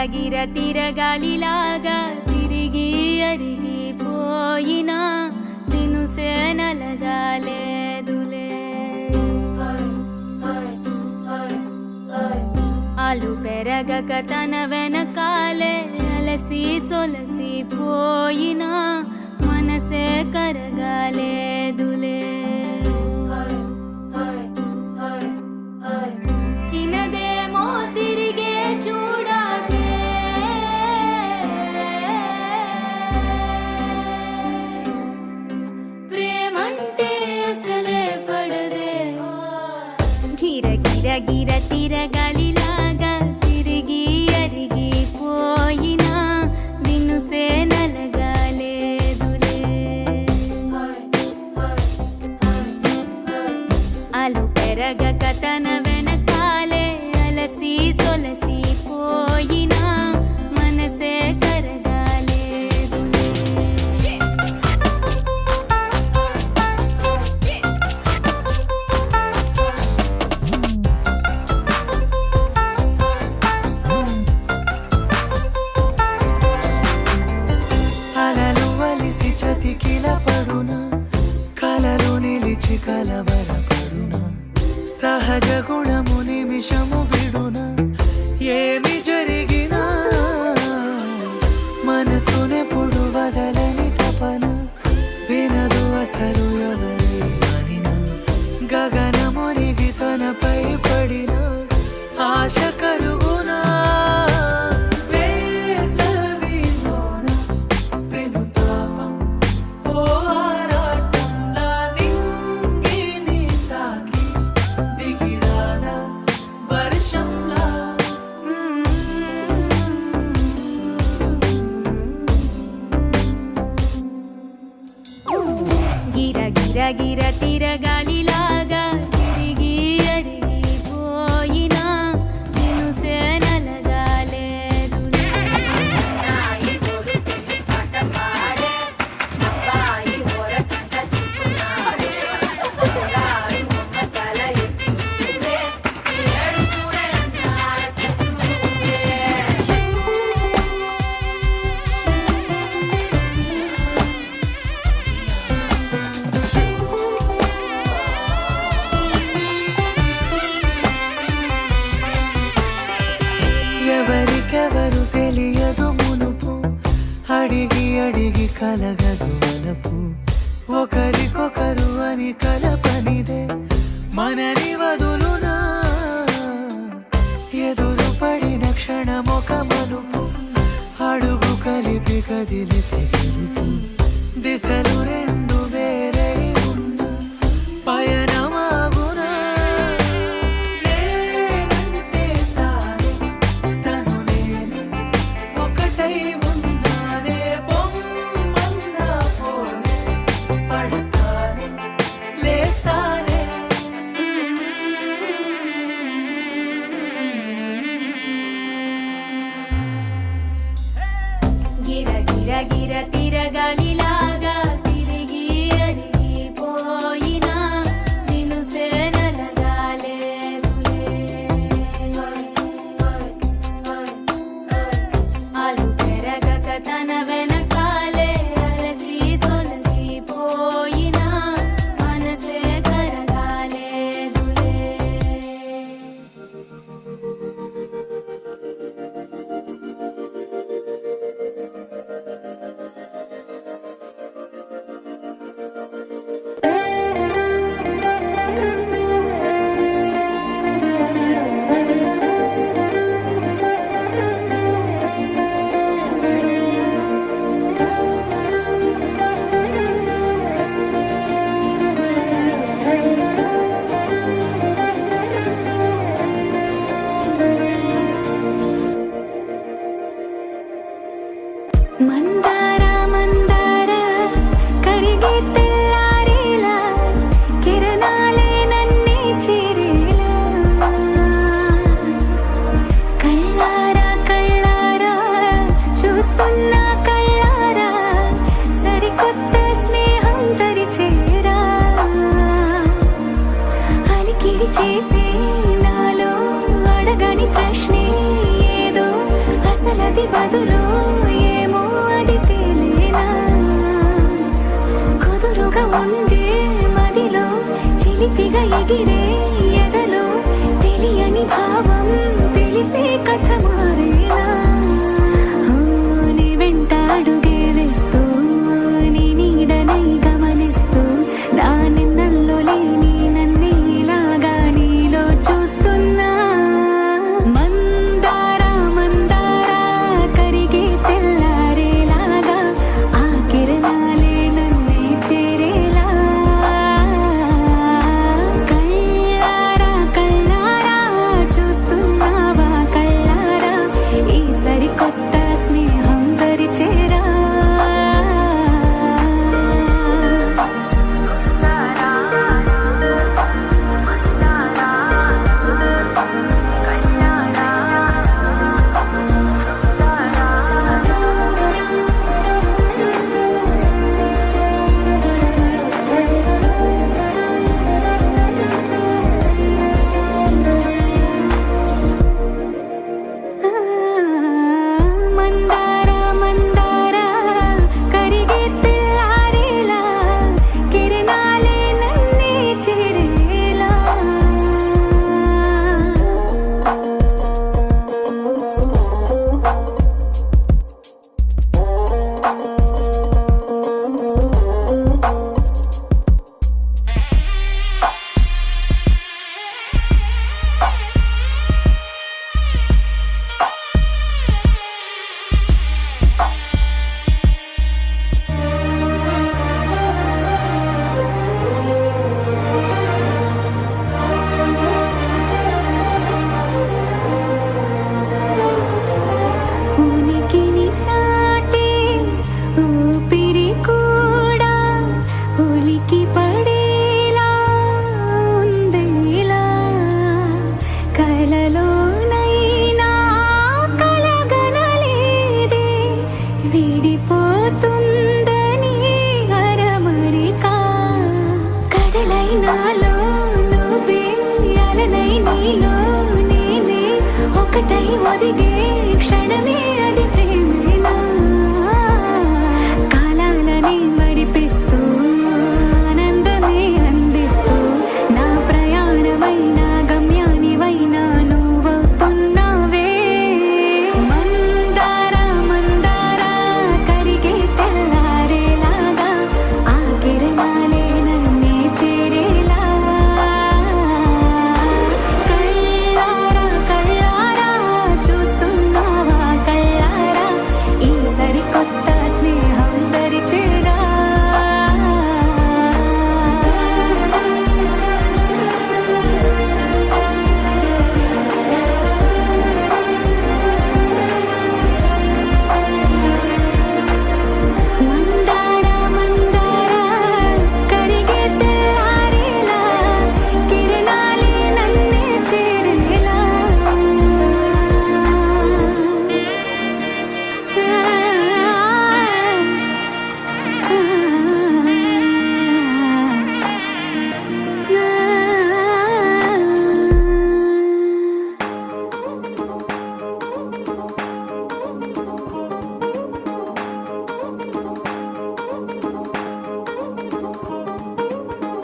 గిర తిరగాలిలాగా తిరిగి అరిగిపోయినా దినుసే నలగాలేదులే. ఆలు పెరగక తన వెనకాలే అలసి సొలసిపోయినా మనసే కరగాలేదులే. చిన్నదేమో తిరిగే చూడాదే, ప్రేమంటే అసలే పడదే. గిర గిర గిర తిరగాలిలాగా తిరిగి అరిగిపోయినా దినుసే నలగాలేదులే. ఆలు పెరగక తన వెనకాలే అలసి సొలసిపోయినా మనసే కరగాలేదులే. అలలు వలిసి చతికిల పడునా, కలలు నిలిచి కలవరపడునా, సహజ గుణము నిమిషము విడునా. ఏమి జరిగినా మనసునెప్పుడు వదలని తపన, వినదు అసలు ఎవరి అనినా. గగనమునిగి తనపై పడిన ఆశ కలుగునా. వేసవిలోన పెనుతాపం ఓ ఆరాటంలా నింగిని తాకి దిగిరానా వర్షంలా. గిర గిర గిర తిరగాలిలాగా తిరిగి అరిగిపోయినా దినుసే నలగాలేదులే. ఎవరికెవరు తెలియదు మునుపు, అడిగి అడిగి కలగదు వలపు. ఒకరికొకరు అని కలపనిదే మనని వదులునా. ఎదురు పడిన క్షణమొక మలుపు, అడుగు కలిపి కదిలితే గెలుపు. దిశలు రెండు వేరే ఉన్న పయనమాగునా. నేనంటే తానే, తను నేనే, ఒకటై ఉన్నానే. బొమ్మన్నా పోనే, పడతానే, లేస్తానే. గిర గిర గిర తిరగాలిలాగా తిరిగి అరిగిపోయినా దినుసే నలగాలేదులే. ఆలు పెరగక తన వెనకాలే అలసి సొలసిపోయినా మనసే కరగాలేదులే. మందార మందార కరిగే తెల్లారేలా కిరణాలే నన్నే చేరేలా. కళ్ళారా కళ్ళారా చూస్తున్నా కళ్ళారా సరికొత్త స్నేహం తరిచేరా. అలికిడి చేసి నాలో అడగని ప్రశ్నే ఏదో అసలు అవుతుందని అరమరికా కడలై నాలో నువ్వే అలనై నీలో నేనే ఒకటై ఒదిగే క్షణమే అది ప్రేమేనా కాలాలని మరిపిస్తూ ఆనందమే అందిస్తూ నా ప్రయాణమైన గమ్యానివైనా నువ్వవుతున్నావే మందార మందార కరిగే తెల్లారేలాగా ఆ కిరణాలే నన్నే చేరేలా కళ్ళారా కళ్ళారా చూస్తున్నావా కళ్ళారా ఈ సరికొత్త స్నేహం దరిచేరా మందార మందార కరిగే తెల్లారేలా కిరణాలే నన్నే చేరేలా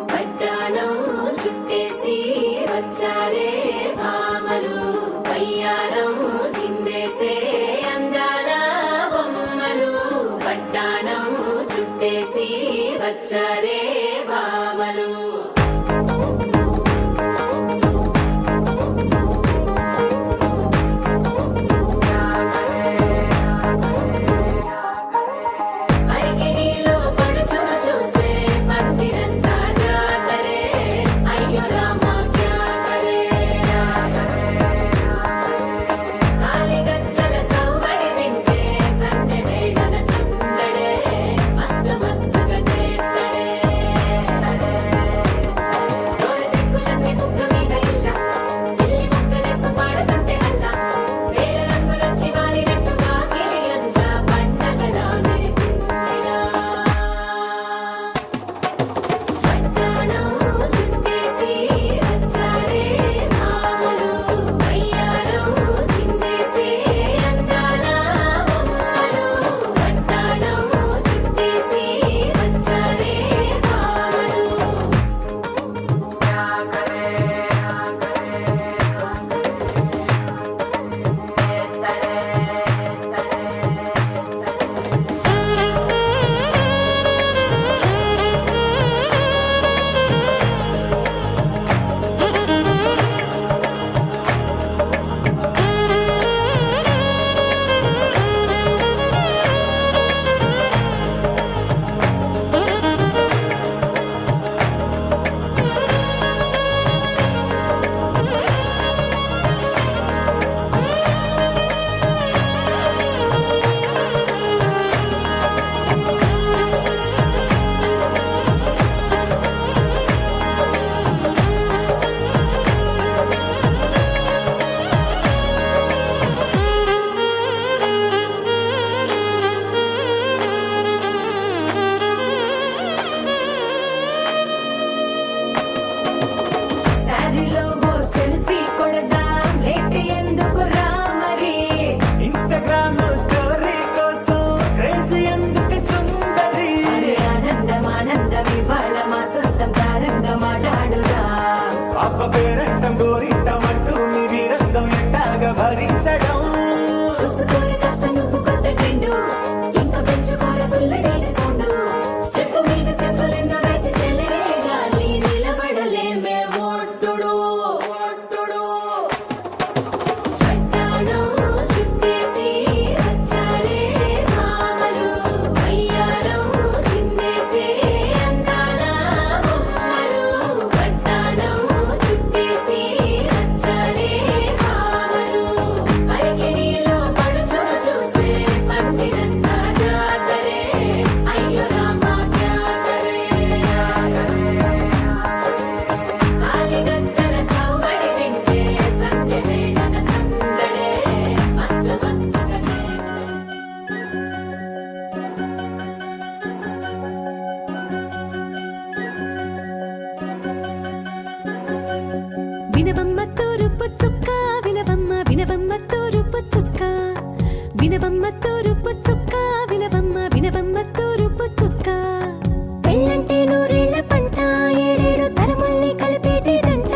పడ్డాణం చుట్టేసి వచ్చారే భామలు వయ్యారం చిందేసే అందాల బొమ్మలు పడ్డాణం చుట్టేసి వచ్చారే భామలు అరికిడిలో పడుచును చూస్తే పందిరంతా జాతరే అయ్యో రామా క్యా కరే కాలిగజ్జల సవ్వడి వింటే సందె వేళన సందడే మస్తు మస్తుగా చేత్తడే తూరుపు చుక్క వినవమ్మ వినవమ్మ తూరుపు చుక్క వినవమ్మ తూరుపు చుక్క వినవమ్మ వినవమ్మ తూరుపు చుక్క పెళ్ళంటే నూరేళ్ల పంట ఏడేడు తరముల్ని కలిపేటేదంట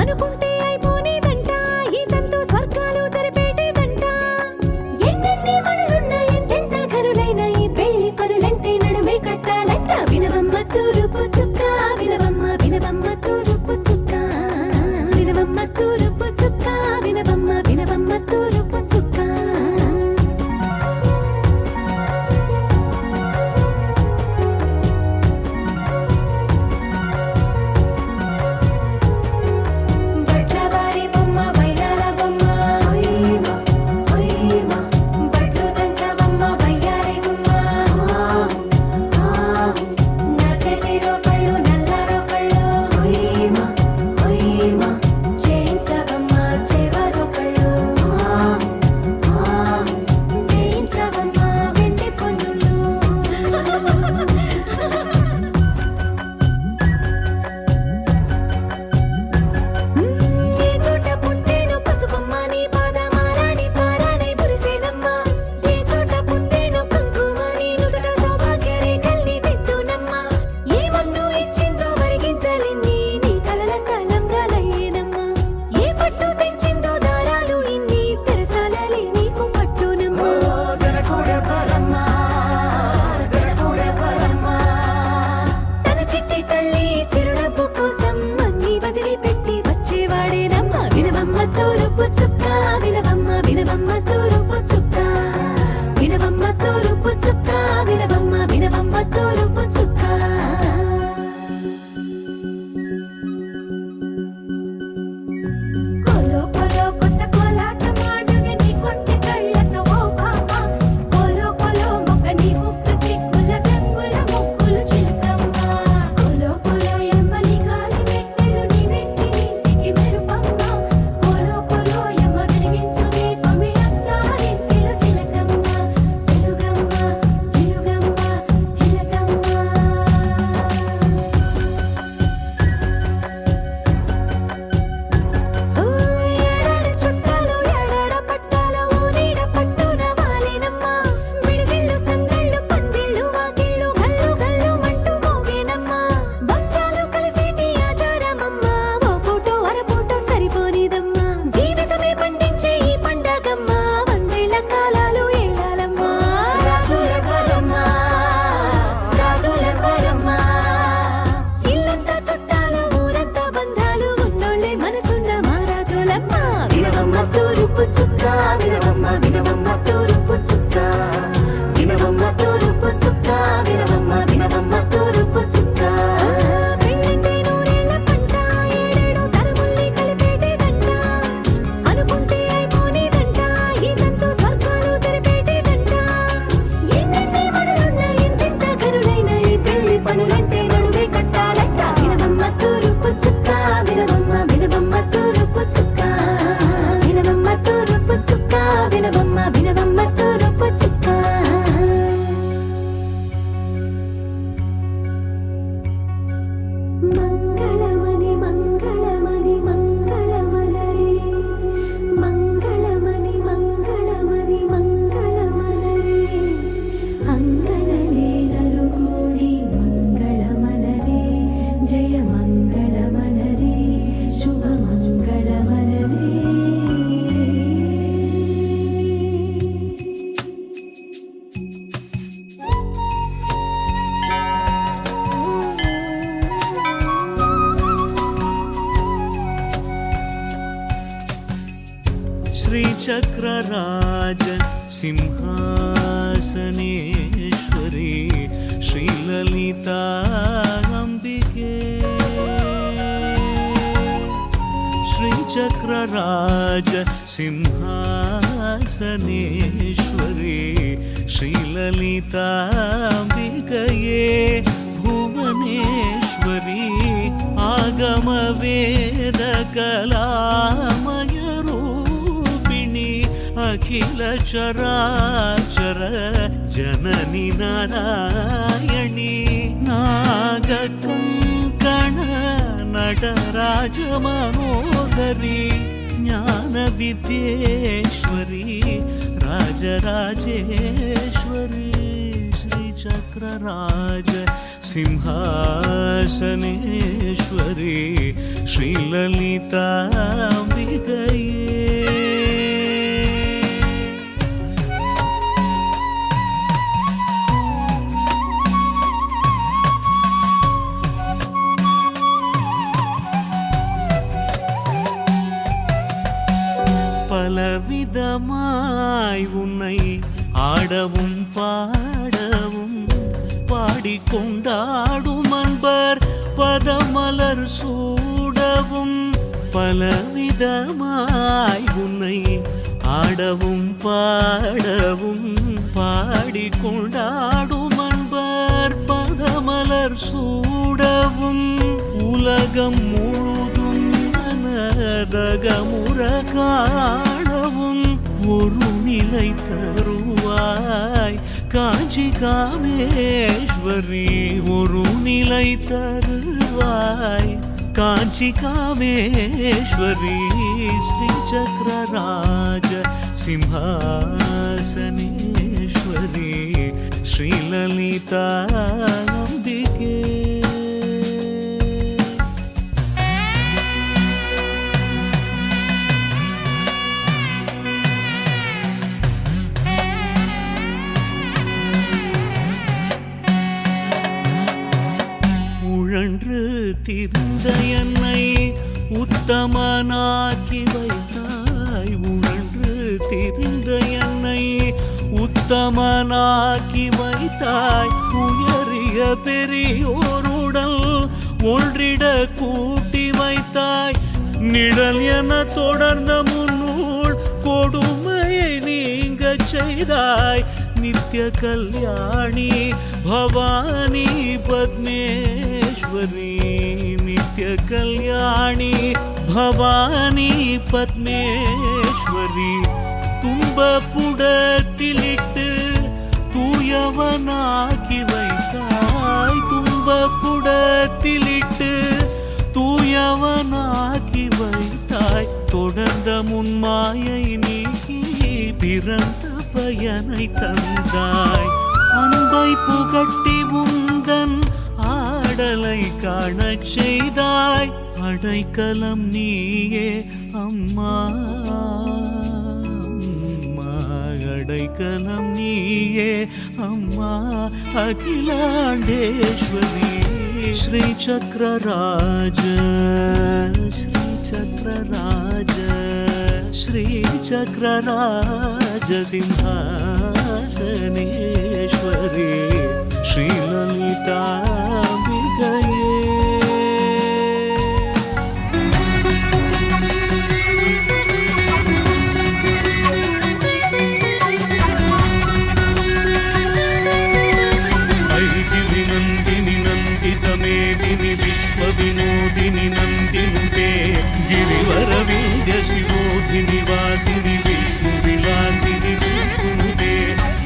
అనుకుంటే అయిపోనేదంట ఈ తంతు స్వర్గాలు జరిపేటేదంట ఎన్నెన్ని మనులున్న ఎంతెంత కరులైన ఈ పెళ్లి పనులంటే నడుమే కట్టాలంట వినవమ్మ తూరుపు చుక్క వినవమ్మ వినవమ్మ తూరుపు చుక్క వినవమ్మ తూరుపు చుక్క వినవమ్మ వినవమ్మ తూరుపు చుక్క బట్లవారి బొమ్మ వైరాల బొమ్మ ఓయమా ఓయమా బట్లు దంచవమ్మ వయ్యారి గుమ్మ నా చేతిలో కళ్ళు నల్లారో కళ్ళు ఓయమా ఓయమా చేయించవమ్మ చేవరో కళ్ళు వేయించవమ్మ వెండి పొన్నులు ఏ చోట పుట్టేనో పసుపమ్మ నీ పాదమారాణి పారాణై మురిసేనమ్మ ఏ చోట పుట్టేనో కుంకుమ నీ నుదుట సౌభాగ్య రేఖల్ని దిద్దునమ్మ ఏ మన్ను ఇచ్చిందో వరిగించలిన్ని నీ కలల కలంగాలయ్యేనమ్మ ఏ పట్టు తెంచిందో దారాలు ఇన్ని తెరసాలలే నీకు పట్టునమ్మ జనకూడెవరమ్మా జనకూడెవరమ్మా తన చిట్టి తల్లి చిరునవ్వు కోసం అన్ని వదిలిపెట్టి వచ్చేవాడేనమ్మ వినవమ్మ తూరుపు చుక్క వినవమ్మ వినవమ్మ తూరుపు చుక్క వినవమ్మ తూరుపు చుక్క వినవమ్మ వినవమ్మ తూరుపు చుక్క కోలో కోలో కొత్త కోలాటం ఆడవే నీ కొంటె కళ్ళతో ఓ బాబా కోలో కోలో మొక్క నీ ముక్కు సిక్కుల రంగుల ముక్కులు చిలకమ్మ కోలో కోలో ఎమ్మ నీ కాలి మెట్టెలు నీ వెట్టి నింటికి మెరుపమ్మ కోలో కోలో ఎమ్మ వెలిగించు దీపమే అత్తారింటిలో చిలకమ్మ వెలుగమ్మ చిలుగమ్మ చిలకమ్మ ఏడాడ చుట్టాలు ఏడాడ పట్టాలు ఊరీడ పట్టున వాలేనమ్మ విడిదిళ్ళు సందళ్ళు పందిళ్ళు వాకిళ్ళు గల్లు గల్లు మంటూ మోగేనమ్మ వంశాలు కలిసేటి ఆచారమమ్మ ఓ పూటో అరపూటో సరిపోనిదమ్మ జీవితమే పండించే ఈ పండగమ్మ వందేళ్ల కాలాలు ఏలాలమ్మ రాజులెవరమ్మ రాజులెవరమ్మ ఇల్లంతా చుట్టాలు ఊరంతా బంధాలు ఉన్నోళ్ళే మనసున్న మహారాజులమ్మ వినవమ్మ తూరుపు చుక్క వినవమ్మ వినవమ్మ తూరుపు చుక్క వినవమ్మ తూరుపు చుక్క వినవమ్మ వినవమ్మ తూరుపు చుక్క పెళ్ళంటే నూరేళ్ల పంట ఏడేడు తరముల్ని కలిపేటేదంట అనుకుంటే అయిపోనేదంట ఈ తంతు స్వర్గాలు జరిపేటేదంట ఎన్నెన్ని మనులున్న ఎంతెంత కరులైన ఈ పెళ్లి పనులంటే నడుమే కట్టాలంట వినవమ్మ తూరుపు చుక్క వినవమ్మ వినవమ్మ తూరుపు చుక్క వినవమ్మ తూరుపు చుక్క వినవమ్మ వినవమ్మ తూరుపు చుక్క మంగళమణి మంగళమణి మంగళమలరే మంగళమణి మంగళమణి మంగళమలరే అంగనలే నలుగూడి మంగళమనరే జయ మంగళమనరే శుభ మంగళమనరే श्रीचक्रराज सिंहासनेश्वरी श्रीललिता अम्बिके श्रीचक्रराज सिंहासनेश्वरी श्रीललिताम्बिकये भुवनेश्वरी आगमवेदकलामय रूपिणी अखिल चराचर जननी नारायणी नागकङ्कण നടരാജമനോഹരി ജ്ഞാനവിദ്യേശ്വരി രാജരാജേശ്വരി ശ്രീചക്രരാജ സിംഹാസനേശ്വരി ശ്രീലളിതാംബികയേ பலவிதமாய் உன்னை ஆடவும் பாடவும் பாடிக்கொண்டாடும் அன்பர் பதமலர் சூடவும் பலவிதமாய் உன்னை ஆடவும் பாடவும் பாடிக்கொண்டாடும் அன்பர் பதமலர் சூடவும் உலகம் முழுதும் மனதகமுற காணவும் ஒரு நிலை தருவாய் காஞ்சி காமேஸ்வரி ஒரு நிலை தருவாய் காஞ்சி காமேஸ்வரி ஸ்ரீ சக்கரராஜ சிம்ஹாசனேஸ்வரி ஸ்ரீலலிதாம்பிகே உழன்று திரிந்த என்னை உத்தமனாக்கி வைத்தாய் உழன்று திரிந்த என்னை உத்தமனாக்கி வைத்தாய் உயரிய பெரியோருடல் ஒன்றிட கூட்டி வைத்தாய் நிழல் என தொடர்ந்த முன்னூல் கொடுமையை நீங்க செய்தாய் நித்ய கல்யாணி பவானி பத்மேஸ்வரி நித்ய கல்யாணி பவானி பத்மேஸ்வரி துன்ப புடத்திலிட்டு தூயவனாக்கி வைத்தாய் துன்ப புடத்திலிட்டு தூயவனாக்கி வைத்தாய் தொடர்ந்த முன்மாயை நீக்கி பிறந்த பயனை தந்தாய் அன்பை புகட்டி உந்தன் ஆடலை காணச் செய்தாய் அடைக்கலம் நீயே அம்மா அடைக்கலம் நீயே அம்மா அகிலாண்டேஸ்வரி ஸ்ரீ சக்கரராஜ ஸ்ரீ சக்கரராஜ ஸ்ரீ சக்கரராஜ சிம்ஹாசனேஸ்வரி ஸ்ரீலலிதாம்பிகையே ஐகிரி நந்தினி நந்திதமேதினி விஸ்வவினோதினி நந்தினுதே गिरिवर विंध्य शिरोधिनि वासिनि विष्णु विलासिनि विष्णुदे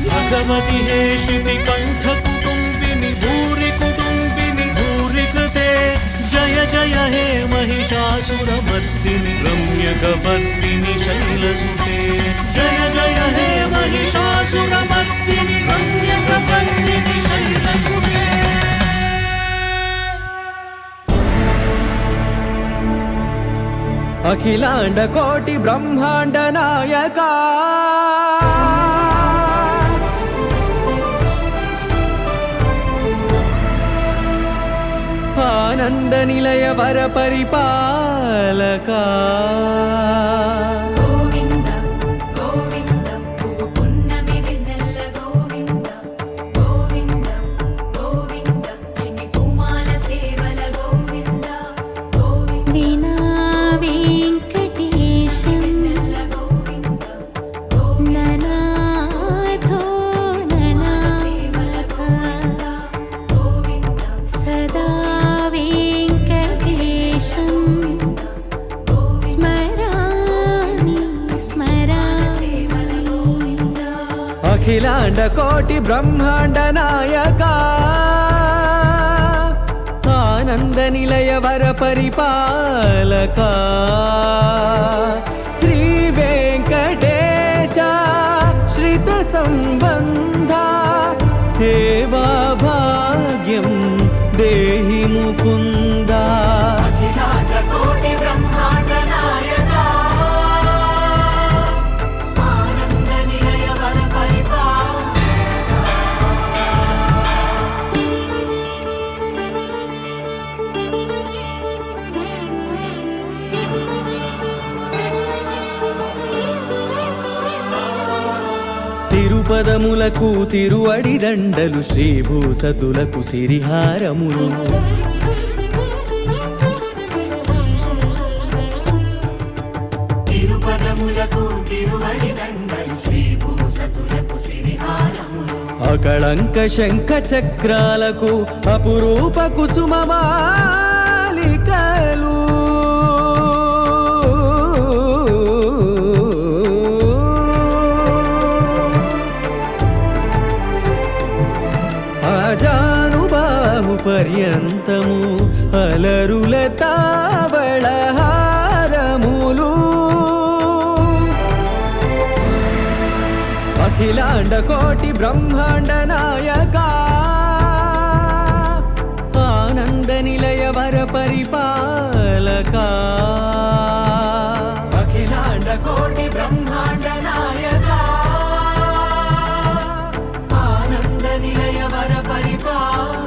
भगवति हेशिनि कंठ कुटुंबिनि भूरि कृते जय जय हे महिषासुरमर्दिनि रम्यकपर्दिनि शैलसुते जय जय हे महिषासुरमर्दिनि रम्यकपर्दिनि शैलसुते अखिलांड कोटि ब्रह्मांड नायका आनंद निलय वर परिपालका గోవింద గోవింద పువ్వు పున్నమి వెన్నెల గోవింద గోవింద గోవింద చిన్ని పూమాల సేవల గోవింద గోవింద వినా వెంకటేశం వెన్నెల గోవింద గోవింద ననాథో ననాథ సేవల గోవింద గోవింద సదా వెంకటేశం స్మరామి స్మరామి సేవల గోవింద अखिलांड कोटि ब्रह्मांड नायका ఆనంద నిలయ వర పరిపాలక శ్రీ వెంకటేశ శ్రిత సంబంధ సేవా భాగ్యం దేహి ముకుంద. అఖిలాండకోటి బ్రహ్మాండ నాయక ఆనంద నిలయ వర పరిపాలక. తిరుపదములకు తిరువడి దండలు శ్రీభూసతులకు సిరిహారములు తిరుపదములకు తిరువడి దండలు శ్రీభూసతులకు సిరిహారములు. అకళంక శంఖ చక్రాలకు అపురూప కుసుమమాలికలు ఆజానుబాహు పర్యంతము అలరుల తావళహారములు అఖిలాండ కోటి బ్రహ్మాండ నాయక ఆనంద నిలయ వర పరిపాలక. అఖిలాండ కోటి బ్రహ్మాండ నాయక ఆనంద నిలయ వర పరిపాలక.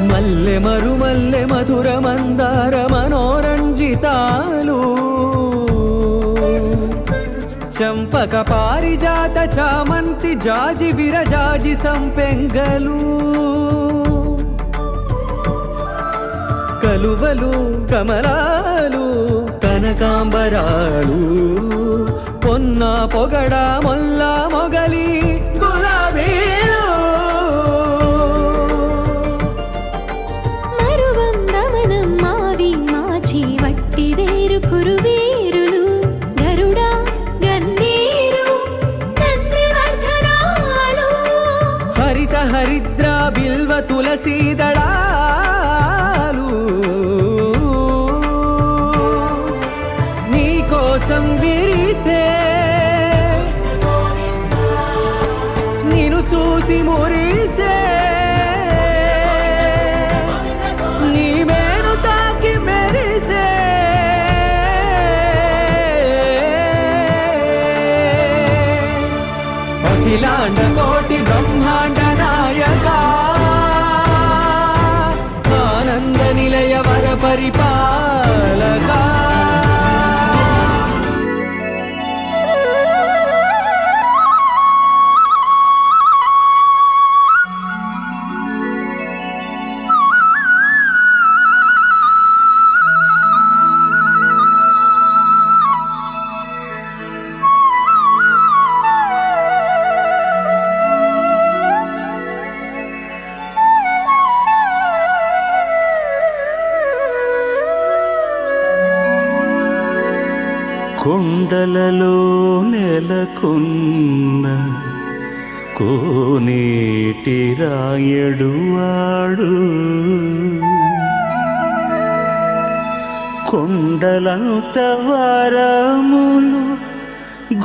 మల్లె మరుమల్లె మధుర మందార మనోరంజితాలు చంపక పారిజాత చామంతి జాజి విరజాజి సంపెంగలు కలువలు కమలాలు కనకాంబరాలు పొన్న పొగడ మొల్ల మొగలి గులాబీలు మరువందమనం మావి మాచి వట్టి వేరు కురువీరులు గరుడా గన్నీరు నందివర్ధనాలు హరిత హరిద్ర బిల్వ తులసీదళాలు నీకోసం విరిసే నిన్ను చూసి మురిసే నీ మేను తాకి మెరిసే అఖిలాండ కోటి బ్రహ్మాండ నాయక ఆనంద నిలయ వర పరిపాలక. కొండలలో నెలకొన్న కోనేటి రాయడు వాడు కొండలంత వరములు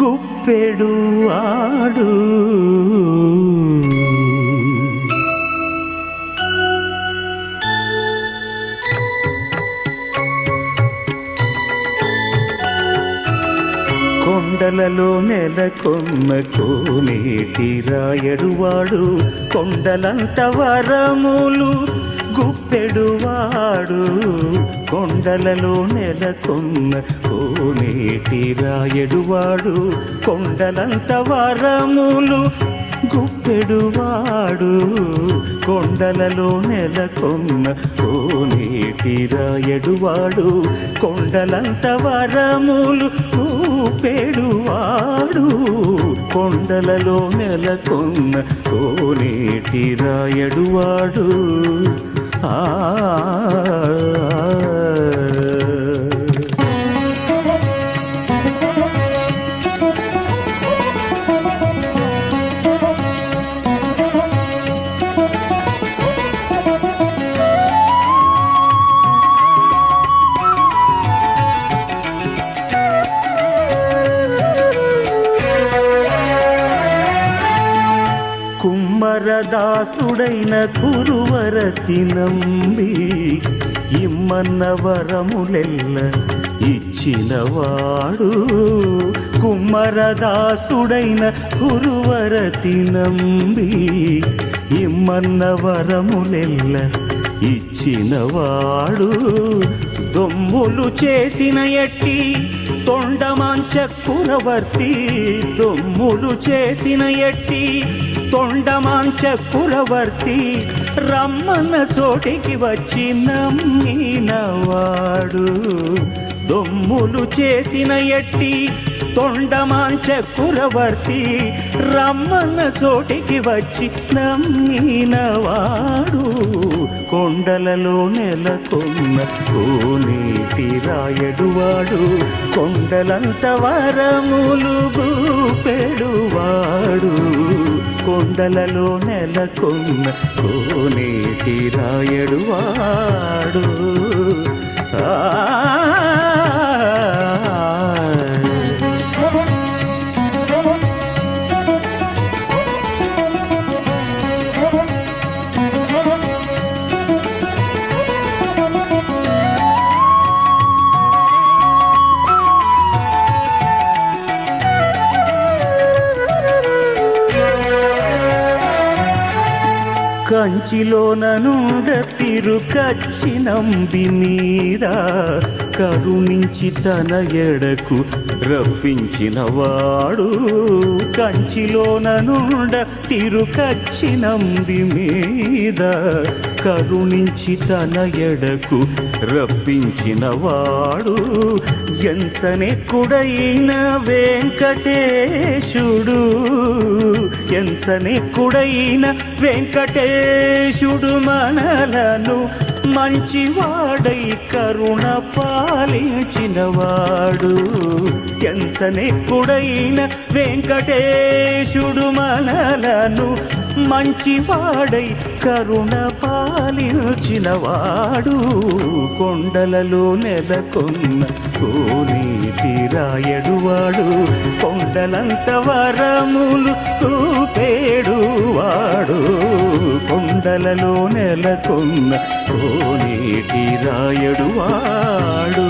గుప్పెడు వాడు కొండలలో నెలకొన్న కోనేటి రాయడువాడు కొండలంత వరములు గుప్పెడువాడు కొండలలో నెలకొన్న కోనేటి రాయడువాడు కొండలంత వరములు గుప్పెడువాడు కొండలలో నెలకొన్న కోనేటి రాయడువాడు కొండలంత వరములు గుప్పెడువాడు కొండలలో నెలకొన్న కోనేటి రాయడువాడు ఆ దాసుడైన కురువరతి నంబి ఇమ్మన్న వరములెల్ల ఇచ్చినవాడు కుమ్మరదాసుడైన కురువరతి నంబి ఇమ్మన్న వరములెల్ల ఇచ్చినవాడు దొమ్ములు చేసిన ఎట్టి తొండమాంచ కురవర్తి దొమ్ములు చేసిన ఎట్టి తొండమాంచ కురవర్తి రమ్మన్న చోటికి వచ్చి నమ్మినవాడు దొమ్ములు చేసిన ఎట్టి తొండమాంచ కురవర్తి రమ్మన్న చోటికి వచ్చి నమ్మినవాడు కొండలలో నెలకొన్న కోనేటి రాయడువాడు కొండలంత వరములు గూపెడువాడు కొండలలో నెలకొన్న కోనేటి రాయడువాడు కంచిలోన నుండ తిరుకచ్చినంబి మీద కరుణించి తన ఎడకు రప్పించినవాడు కంచిలోన నుండ తిరుకచ్చినంబి మీద కరుణించి తన ఎడకు రప్పించినవాడు ఎంచనెక్కుడైన వెంకటేశుడు ఎంచనెక్కుడైన వెంకటేశుడు మనలను మంచివాడై కరుణ పాలించినవాడు ఎంచనెక్కుడైన వెంకటేశుడు మనలను మంచివాడై కరుణ పాలించినవాడు కొండలలో నెలకొన్న కోనేటి రాయడువాడు కొండలంత వరములు చూపేడువాడు కొండలలో నెలకొన్న కోనేటి రాయడువాడు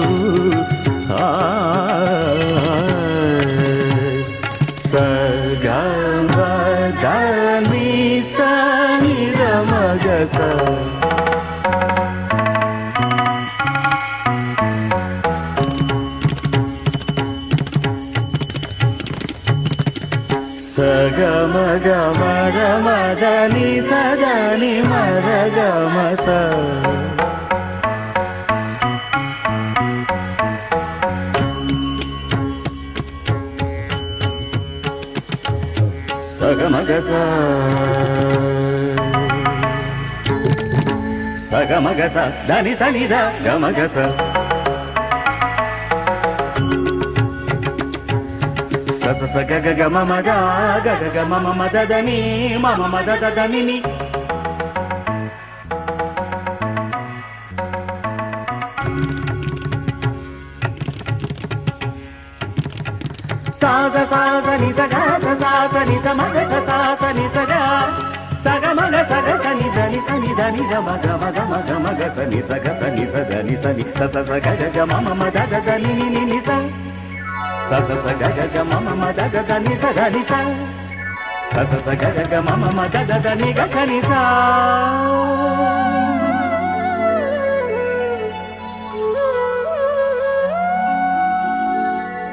సగమగని సనిరమగస సగమగ మరమదని సదని మరగమస సగమగస సగమగస దని సనిద గమగస సస గగ గమ మద గగ గమ మదని మమ మద దని సాగ సాగ ని సగ సాగ ని సమగ సాస ని సగ సగ మగ సగ సని దని సని దని గమ గమ గమ గమ గ సని సగ సని సదని సని సస సగ గ మమ మద దని ని ని స సస సగ గ మమ మద దని సదని స సస సగ గ మమ మద దని గ సని స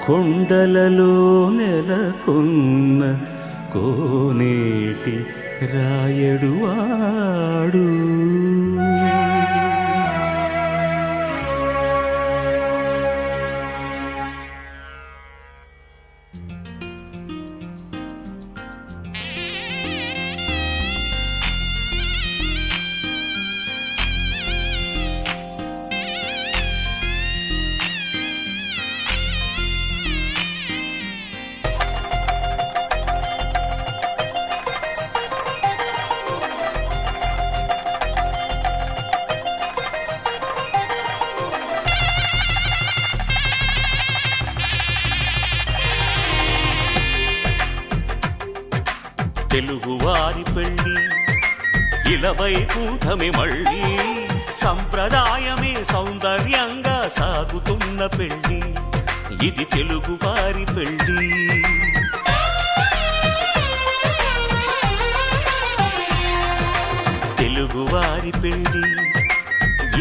కొండలలో నెలకొన్న కోనేటి రాయడువాడు తెలుగువారి పెళ్ళి ఇలవైకుంఠమే మళ్ళీ సంప్రదాయమే సౌందర్యంగా సాగుతున్న పెళ్ళి ఇది తెలుగు వారి పెళ్ళి తెలుగువారి పెళ్ళి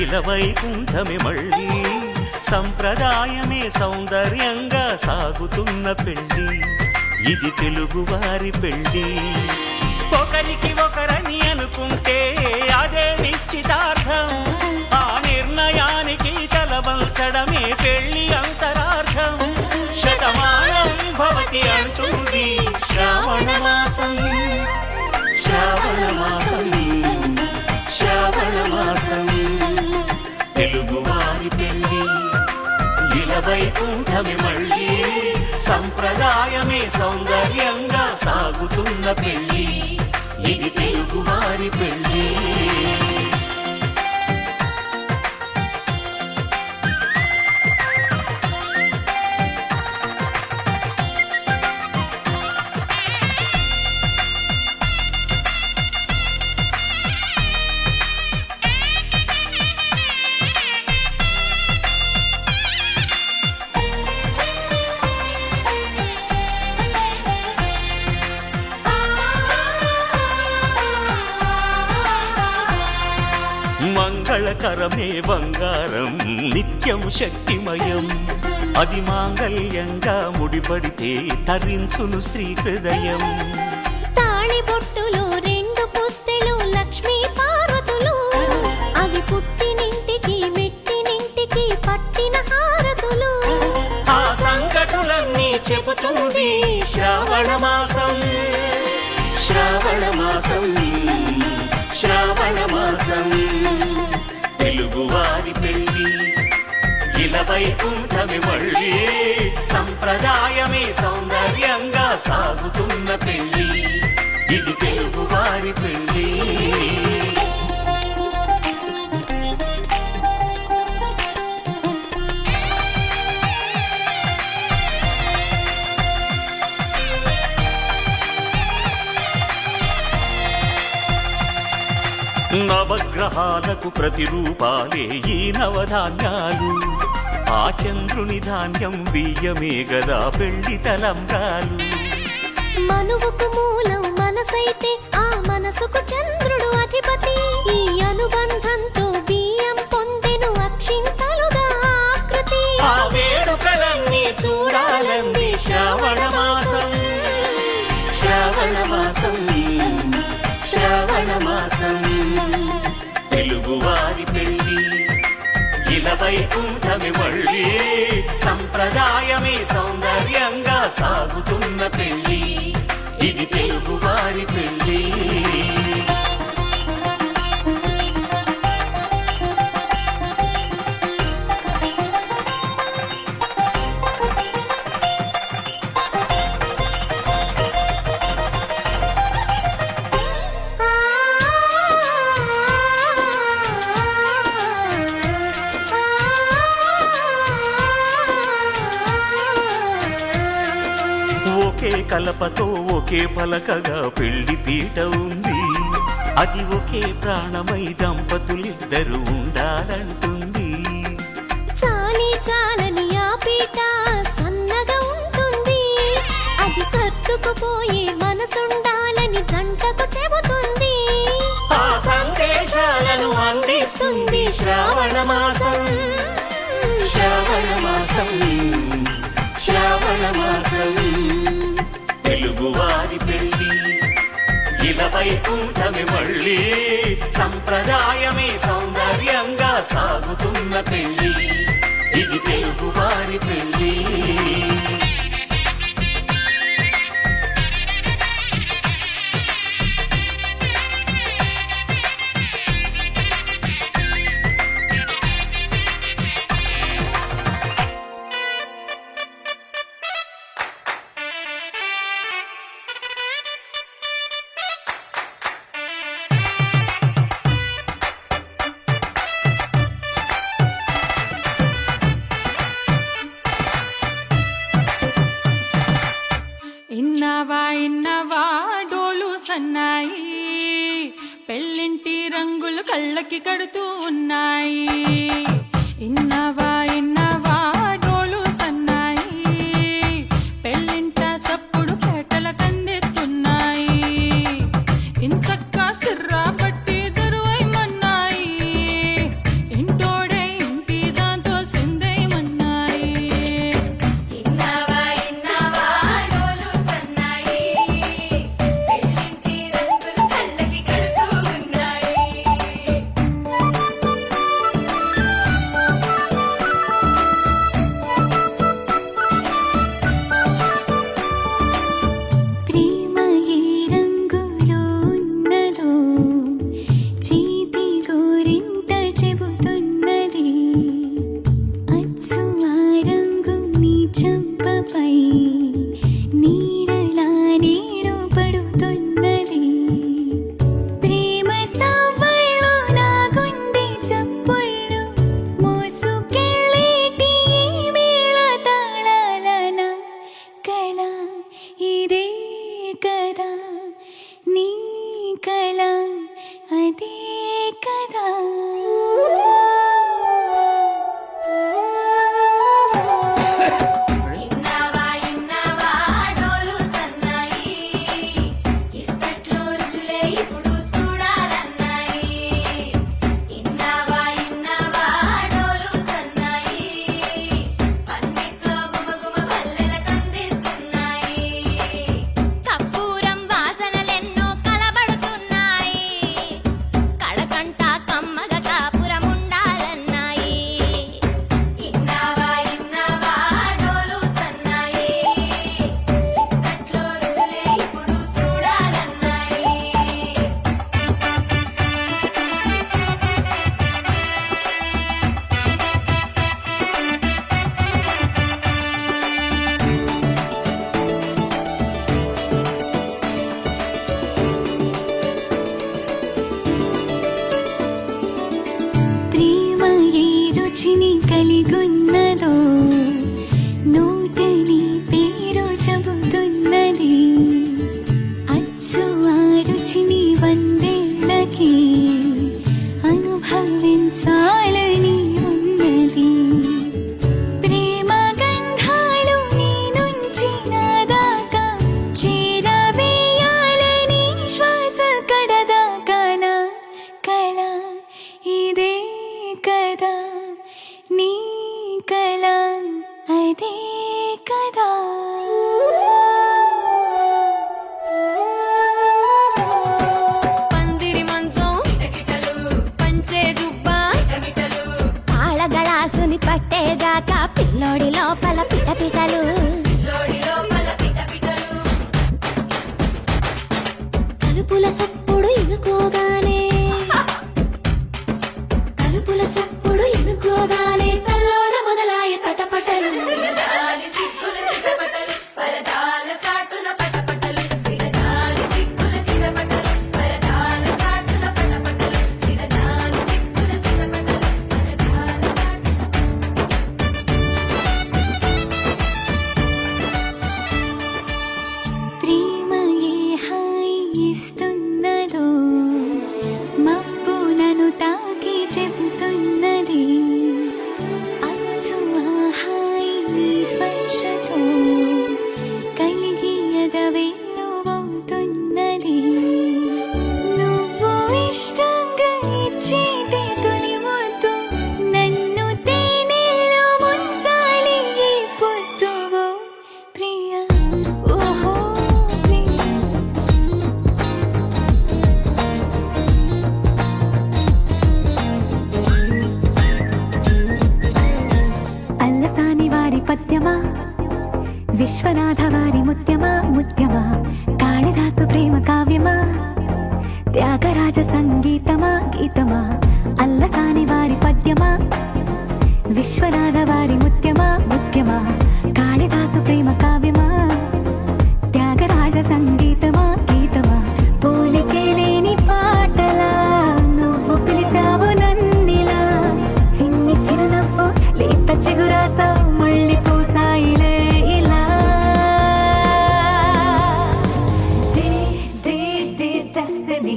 ఇలవైకుంఠమే మళ్ళీ సంప్రదాయమే సౌందర్యంగా సాగుతున్న పెళ్ళి ఇది తెలుగువారి పెళ్ళి ఒకరికి ఒకరని అనుకుంటే అదే నిశ్చితార్థం ఆ నిర్ణయానికి తలవంచడమే పెళ్ళి అంతరార్థం శతమానం భవతి అంటుంది శ్రావణ మాసం శ్రావణ మాసం శ్రావణ మాసం తెలుగువారి పెళ్ళి ఇలవైకుంఠమే మళ్ళీ సంప్రదాయమే సౌందర్యంగా సాగుతున్న పెళ్ళి ఇది తెలుగువారి పెళ్ళి మంగళకరమే బంగారం నిత్యం శక్తిమయం అది మాంగళ్యంగా ముడిపడితే తరించును స్త్రీ హృదయం తాళిబొట్టులో రెండు పుస్తెలు లక్ష్మీ పార్వతులు అవి పుట్టినింటికి మెట్టినింటికి పట్టిన హారతులు ఆ సంకటులన్నీ చెబుతుంది శ్రావణ మాసం శ్రావణ మాసం శ్రావణ మాసం తెలుగువారి పెళ్ళి ఇలవైకుంఠమే మళ్ళీ సంప్రదాయమే సౌందర్యంగా సాగుతున్న పెళ్ళి ఇది తెలుగువారి పెళ్ళి నవగ్రహాలకు ప్రతిరూపాలే ఈ నవధాన్యాలు ఆ చంద్రుని ధాన్యం బియ్యమే గదా పెళ్లి తలంబ్రాలు మనువుకు మూలం మనసైతే ఆ మనసుకు చంద్రుడు అధిపతి ఈ అనుబంధంతో బియ్యం పొందెను అక్షింతలుగా ఆకృతి ఆ వేడుకలన్నీ చూడాలంది శ్రావణ మాసం శ్రావణ మాసం శ్రావణ మాసం తెలుగువారి పెళ్ళి ఇలవైకుంఠమే మళ్ళీ సంప్రదాయమే సౌందర్యంగా సాగుతున్న పెళ్ళి ఇది తెలుగువారి పెళ్ళి ఒకే కలపతో ఒకే పలకగా పెళ్లి పీట ఉంది అది ఒకే ప్రాణమై దంపతులిద్దరు ఉండాలంటుంది చాలి చాలని ఆ పీట సన్నగా ఉంటుంది అది సర్దుకుపోయే మనసుండాలని జంటకు చెబుతుంది ఆ సందేశాలను అందిస్తుంది శ్రావణ మాసం శ్రావణ మాసం శ్రావణ మాసం తెలుగువారి పెళ్ళి ఇలవైకుంఠమే మళ్ళీ సంప్రదాయమే సౌందర్యంగా సాగుతున్న పెళ్ళి ఇది తెలుగువారి పెళ్ళి కడుతూ ఉన్నాయి. ఇన్నవా ఇన్నవా డోలు సన్నాయి, పెళ్ళింట చప్పుడు పేటల కందెత్తున్నాయి. ఇంచక్క సిర్రా పట్టి దరువైమన్నాయి, ఇంటోడే ఇంటి దాంతో సిందేయమన్నాయి. ఇన్నవా ఇన్నవా డోలు సన్నాయి, పెళ్ళింటి రంగులు కళ్ళకి కడుతూ ఉన్నాయి. ప్రేమ ఏ రంగులో ఉన్నదో చేతి గోరింట చెబుతున్నది. అచ్చు ఆ రంగు నీ చెంపపై నీడలా నీడు పడుతున్నది. ప్రేమ సవ్వళ్ళు నా గుండె చప్పుళ్ళు మోసుకెళ్ళేటి ఈ మేళ తాళాలన కల ఇదే కదా నీ కల అదే కదా. ఇన్నవా ఇన్నవా డోలు సన్నాయి, ఇస్తట్లో రుచులే ఇప్పుడు చూడాలన్నాయి. ఇన్నవా ఇన్నవా డోలు సన్నాయి, పన్నెట్లో గుమగుమ పల్లెల కందిస్తున్నాయి. కప్పూరం వాసనలెన్నో కలబడుతున్నాయి, కడకంట కమ్మగ కాపురం ఉండాలన్నాయి. ఇన్నవా ఇన్నవా డోలు సన్నాయి, ఇస్తట్లో రుచులే ఇప్పుడు చూడాలన్నాయి. ప్రేమ ఏ రుచిని కలిగున్నదో నోటని పేరు చెబుతున్నది. అచ్చు ఆ రుచిని వందేళ్ళకి అనుభవించాలని ఉన్నది. ప్రేమ గంధాలు నీ నుంచి నా దాకా చేరవేయాలని శ్వాస కడదాకా నా కల ఇదే కదా నీ కల అదే కదా. పందిరి మంచం కిటకిటలు, పంచే దుబ్బా కిటమిటలు, ఆళగళాసుని పట్టేదాకా పిల్లోడి లోపల పిటపిటలు. లోడి లోపల పిటపిటలు, తలుపుల సప్పుడు ఎనుకోగానే తలుపుల సప్పుడు ఎనుకోగానే తల్లోన మొదలాయ తటపటలు. సిగదాని సిగ్గుల సిగపటలు, పరదాల సాటున పటపటలు. సిగదాని సిగ్గుల సిగపటలు, పరదాల సాటున పటపటలు. సిగదాని సిగ్గుల సిగపటలు, పరదాల సాటున. ప్రేమ ఏ హాయి ఇస్తున్నదో మబ్బు నన్ను తాకి చెబుతున్నది. అచ్చు ఆ హాయి నీ స్పర్శతో కలిగి ఎదవెన్నువవుతున్నది. నువ్వు ఇష్టంగా ఇచ్చేటి తొలి ముద్దు నన్ను తేనెల్లో ముంచాలి ఈ పొద్దువో ప్రియా. ఓహో ప్రియా, అల్లసాని వారి పద్యమా, విశ్వనాథ వారి ముత్యమా ముత్యమా, కాళిదాసు ప్రేమ కావ్యమా, త్యాగరాజ సంగీతమా గీతమా. అల్లసాని వారి పద్యమా, విశ్వనాథ వారి ముత్యమా ముత్యమా, కాళిదాసు ప్రేమ కావ్యమా, త్యాగరాజ సంగీతమా గీతమా. పోలికే లేని పాటలా నువ్వు పిలిచావు నన్నిలా, చిన్ని చిరునవ్వు లేత చిగురాసావు మళ్ళీ పూసాయిలే ఇలా. Destiny,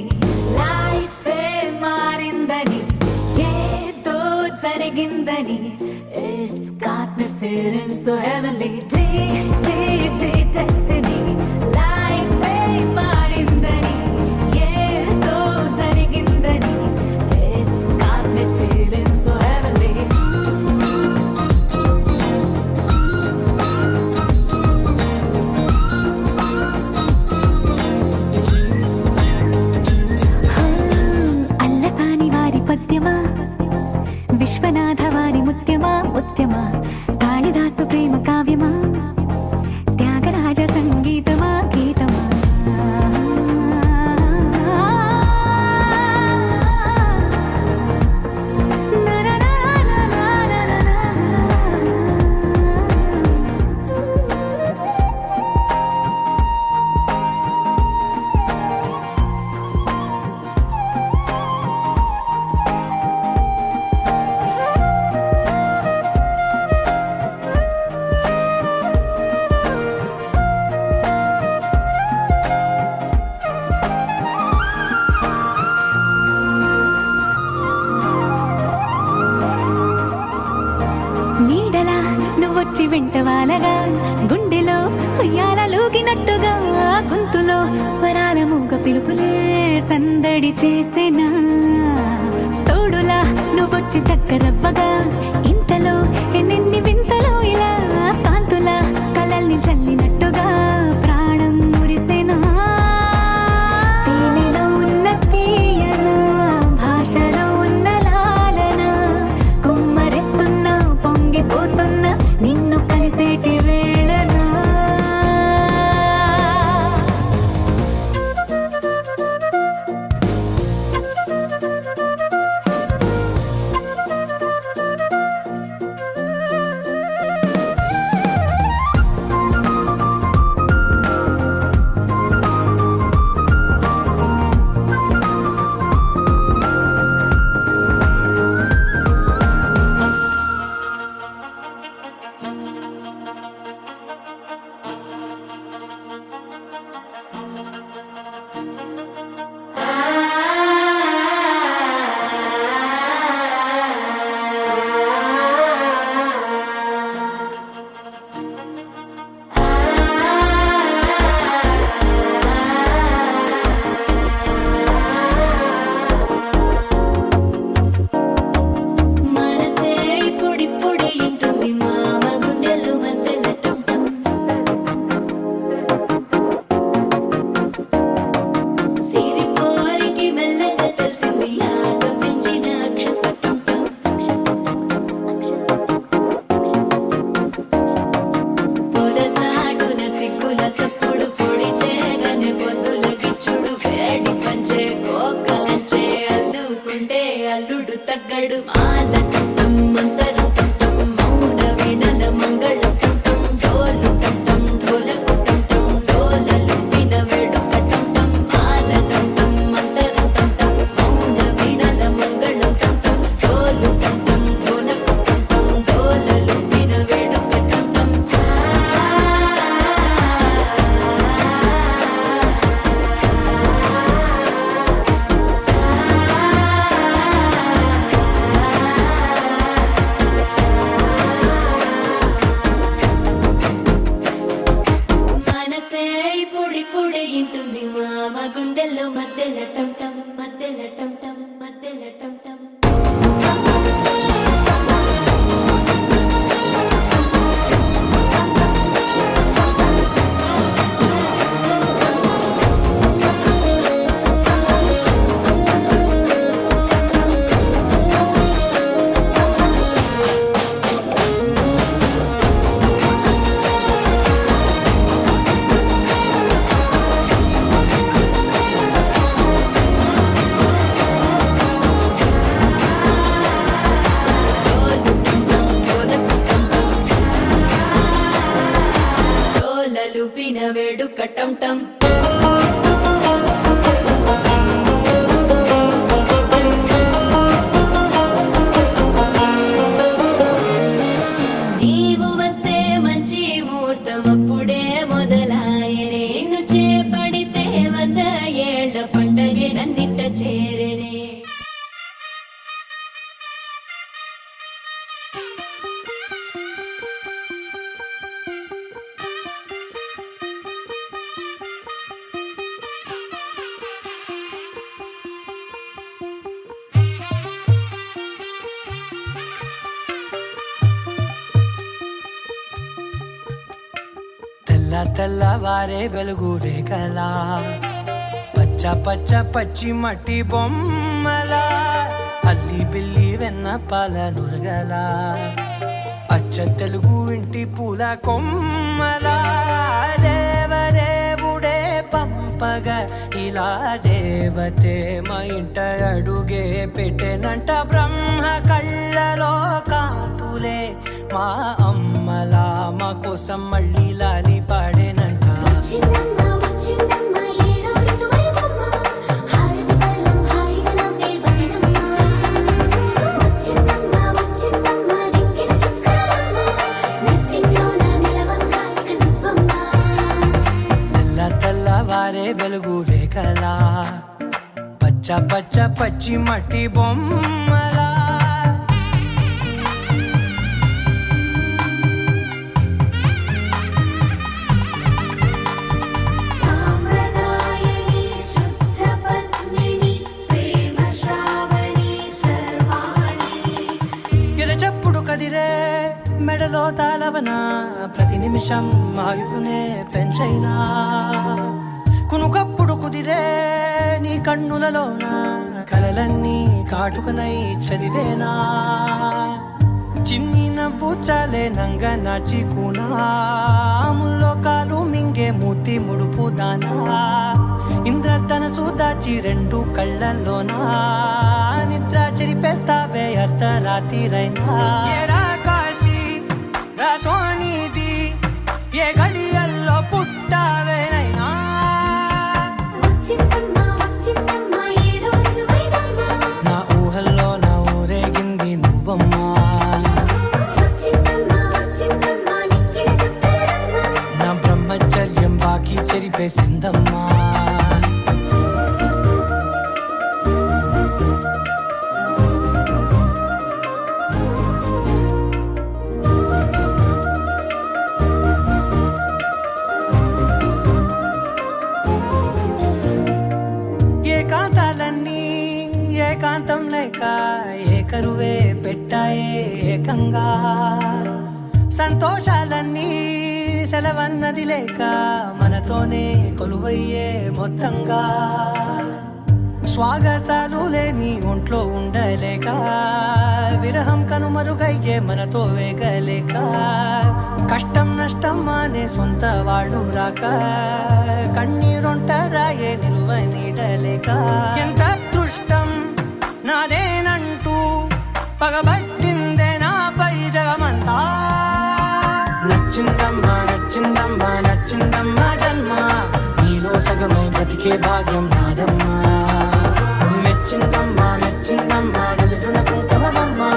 life మారిందని జరిగిందని It's got me feeling so heavenly destiny life మారిందని ఏదో జరిగిందని It's got me feeling so heavenly Allasani వారి పద్యమా విశ్వనాథ వారి ముత్యమా ముత్యమా కాళిదాసు ప్రేమ కావ్యమా త్యాగరాజ సంగీతమా గీతమా నీడలా నువ్వొచ్చి వెంట వాలగా గుండెలో ఉయ్యాలూగినట్టుగా గొంతులో స్వరాల మూగ పిలుపులే సందడి చేసేనా తోడులా నువ్వొచ్చి దగ్గరవ్వగా ఇంతలో ఎన్నెన్ని వింతలో ఇలా కాంతులా కలల్ని చల్లినట్టుగా ప్రాణం మురిసేనా తేనెలో ఉన్న తీయన భాషలో ఉన్న లాలన కుమ్మరిస్తున్నా పొంగిపోతున్నా నిన్ను కలిసేటి వేళనా మనసే ఇప్పుడిప్పుడే ఇంటుంది మామ గుండెలు మధ్యల టంటం సిరిపోరికి మెల్లగా తెలిసింది ఆశ పెంచిన అక్షత టంటం పొదసాటున సిగ్గుల సప్పుడు పొడి చేయగానే పొద్దుల గిచ్చుడు వేడి పంచే కోకలంచే అల్లుకుంటే అల్లుడు తగ్గడు మాల టంటం మంతరం టంటం మౌన వీణల మంగళం టంటం డోలు టంటం ఢోలకు టంటం డోలలు విన వేడుక టంటం మాల టంటం మంతరం టంటం మౌన వీణల మంగళం టంటం డోలు టంటం ఢోలకు టంటం డోలలు విన వేడుక టంటం మనసే ఇప్పుడిప్పుడే ఇంటుంది మామ గుండెల్లో మధ్యల టంటం మధ్యల టంటం మధ్యల టంటం లుపిన వేడుక టంటం నీవు వస్తే మంచి ముహూర్తం అప్పుడే మొదలాయనే నిన్ను చేపడితే 100 ఏళ్ల పండగే నన్నిట్ట చేరనే తెల్ల తెల్లవారే వెలుగు రేఖలా పచ్చ పచ్చ పచ్చి మట్టి బొమ్మలా అల్లి బిల్లి వెన్న పాల నురగలా అచ్చ తెలుగు ఇంటి పూల కొమ్మలా దేవదేవుడే పంపగా ఇలా దేవతే మా ఇంట అడుగే పెట్టెనంట బ్రహ్మ కళ్ళలో కాంతులే మా అమ్మలా మా కోసం మళ్ళీ లాలి పాడేనంట వచ్చిందమ్మ వచ్చిందమ్మ ఏడో ఋతువైవమ్మ హారతి పళ్ళం హాయిగా నవ్వే వదినమ్మ వచ్చిందమ్మ వచ్చిందమ్మ దిక్కిన చుక్కలమ్మ నెట్టింట్లోన నిలవంగా ఇక నువ్వమ్మ తెల్ల తెల్లవారే వెలుగు రేఖలా పచ్చ పచ్చ పచ్చి మట్టి బొమ్మలా సాంప్రదాయని శుద్ధ పద్మిని ప్రేమ శ్రావణి సర్వాణి ఎరచప్పుడు కదిరే మెడలో తాళవన ప్రతి నిమిషం ఆయుధునే పెంచైనా కునుకప్పుడు కుదిరే నీ కన్నులలోన కలలన్నీ కాటుకనై చదివేనా చిన్ని నవ్వు చాలే నంగ నాచి కూనాముల్లో కాలు మింగే మూతి ముడుపు దానా ఇంద్రధనసు దాచి రెండు కళ్ళల్లోనా నిద్ర చెరిపేస్తావే అర్ధరాత్రిరైనా ఏరా కాశీ రా సోనిది ఏ గడియల్లో పుట్టావేనైనా వచ్చిందమ్మ వచ్చిందమ్మ ఏడో ఋతువైవమ్మ నా ఊహల్లో నా ఊరేగింది నువ్వమ్మా వచ్చిందమ్మ వచ్చిందమ్మ నిక్కిన చుక్కలమ్మ నా బ్రహ్మచర్యం బాకీ చెరిపేసిందమ్మా ఏకాంతాలన్నీ ఏకాంతం లేక ఏకరువే పెట్టాయే ఏకంగా సంతోషాలన్నీ సెలవన్నది లేక మనతోనే కొలువయ్యే మొత్తంగా స్వాగతాలు లేని ఒంట్లో ఉండలేక విరహం కనుమరుగయ్యే మనతో వేగలేక కష్టం నష్టం అనే సొంత వాళ్ళు రాక కన్నీరొంటరాయే నిలువ నీడలేక ఎంత అదృష్టం నాదేనంటూ పగబట్టిందే నాపై జగమంతా నచ్చిందమ్మా నచ్చిందమ్మా నచ్చిందమ్మా జన్మ నీలో సగమై బ్రతికే భాగ్యం నాదమ్మా మెచ్చిందమ్మా మెచ్చిందమ్మా నలుదున కుంకుమమ్మా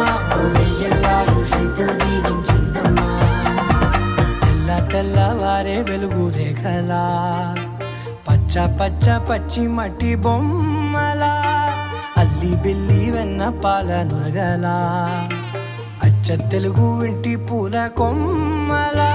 వెయ్యల్లాలు శంకరు దీవించిందమ్మా తెల్ల తెల్లవారే వెలుగు రేఖలా పచ్చ పచ్చ పచ్చి మట్టి బొమ్మలా అల్లి బిల్లి వెన్న పాల నురగలా అచ్చ తెలుగు ఇంటి పూల కొమ్మలా